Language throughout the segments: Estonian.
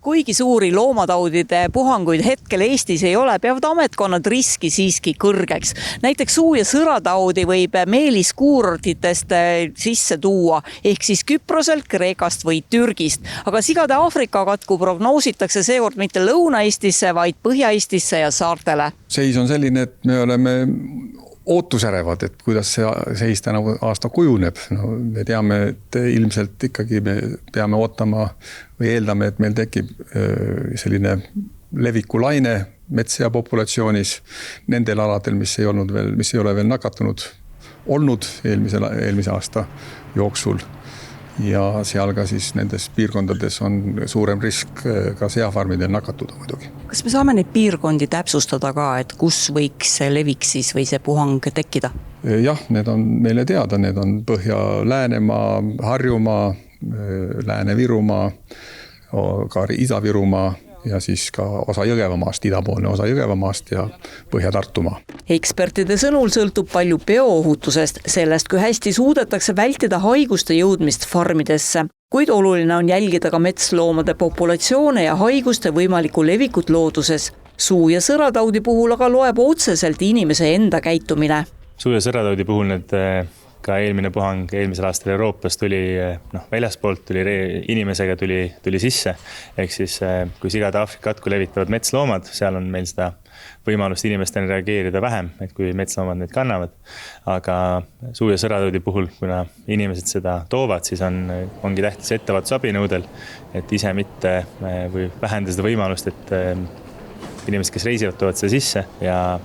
Kuigi suuri loomataudide puhanguid hetkel Eestis ei ole, peavad ametkonnad riski siiski kõrgeks. Näiteks suu- ja sõrataudi võib meeliskuurortitest sisse tuua, ehk siis Küproselt, Kreekast või Türgist. Aga sigade Aafrika katku prognoositakse seekord mitte Lõuna-Eestisse, vaid Põhja-Eestisse ja saartele. Seis on selline, et me oleme ootusärevad, et kuidas see seis tänavu aasta kujuneb. No, me teame, et ilmselt ikkagi me peame ootama või eeldame, et meil tekib selline levikulaine metssea populatsioonis nendel aladel, mis ei ole veel nakatunud olnud eelmise aasta jooksul. Ja seal ka siis nendes piirkondades on suurem risk ka seafarmidel nakatuda muidugi. Kas me saame neid piirkondi täpsustada ka, et kus võiks see levik siis või see puhang tekkida? Jah, need on meile teada, need on Põhja-Läänemaa, Harjumaa, Lääne-Virumaa, ka Ida-Virumaa ja siis ka osa Jõgevamaast, idapoolne osa Jõgevamaast ja Põhja-Tartumaa. Ekspertide sõnul sõltub palju bioohutusest, sellest, kui hästi suudetakse vältida haiguste jõudmist farmidesse. Kuid oluline on jälgida ka metsloomade populatsioone ja haiguste võimalikku levikut looduses. Suu- ja sõrataudi puhul aga loeb otseselt inimese enda käitumine. Suu- ja sõrataudi puhul need ka eelmine puhang eelmisel aastal Euroopas tuli, väljaspoolt inimesega tuli sisse. Ehk siis, kui sigade Aafrika katku levitavad metsloomad, seal on meil seda võimalust inimestena reageerida vähem, et kui metsloomad neid kannavad. Aga suu- ja sõrataudi puhul, kuna inimesed seda toovad, siis ongi tähtis ettevaatusabinõudel, et ise mitte või vähendada seda võimalust, et inimesed, kes reisivad, toovad seda sisse ja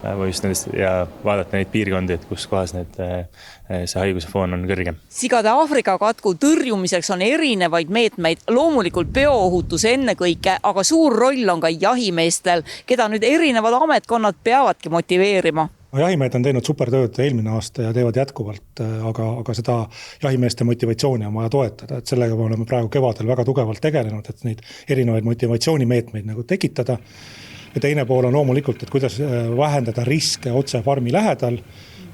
vaadata neid piirkondi, et kus kohas see haiguse foon on kõrgem. Sigade Aafrika katku tõrjumiseks on erinevaid meetmeid, loomulikult bioohutus ennekõike, aga suur roll on ka jahimeestel, keda nüüd erinevad ametkonnad peavadki motiveerima. Jahimehed on teinud supertööd eelmine aasta ja teevad jätkuvalt, aga seda jahimeeste motivatsiooni on vaja toetada. Et sellega me oleme praegu kevadel väga tugevalt tegelenud, et neid erinevaid motivatsioonimeetmeid nagu tekitada. Ja teine pool on loomulikult, et kuidas vähendada riske otse farmi lähedal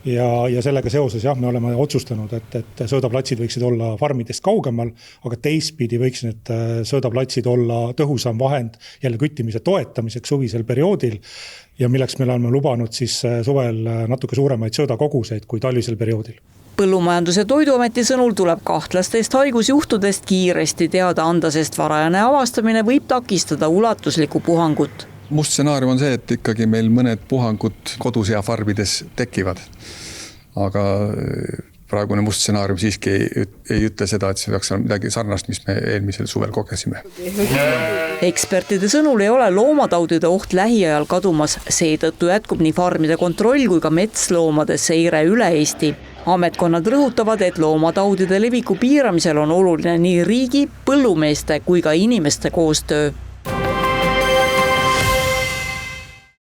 ja sellega seoses me oleme otsustanud, et söödaplatsid võiksid olla farmidest kaugemal, aga teistpidi võiks need söödaplatsid olla tõhusam vahend jälle küttimise toetamiseks suvisel perioodil ja milleks me oleme lubanud siis suvel natuke suuremaid söödakoguseid kui talvisel perioodil. Põllumajandus- ja Toiduameti sõnul tuleb kahtlastest haigusjuhtudest kiiresti teada anda, sest varajane avastamine võib takistada ulatuslikku puhangut. Must stsenaarium on see, et ikkagi meil mõned puhangud koduseafarmides tekivad. Aga praegune must stsenaarium siiski ei ütle seda, et see peaks olla midagi sarnast, mis me eelmisel suvel kogesime. Ekspertide sõnul ei ole loomataudide oht lähiajal kadumas, seetõttu jätkub nii farmide kontroll kui ka metsloomade seire üle Eesti. Ametkonnad rõhutavad, et loomataudide leviku piiramisel on oluline nii riigi, põllumeeste kui ka inimeste koostöö.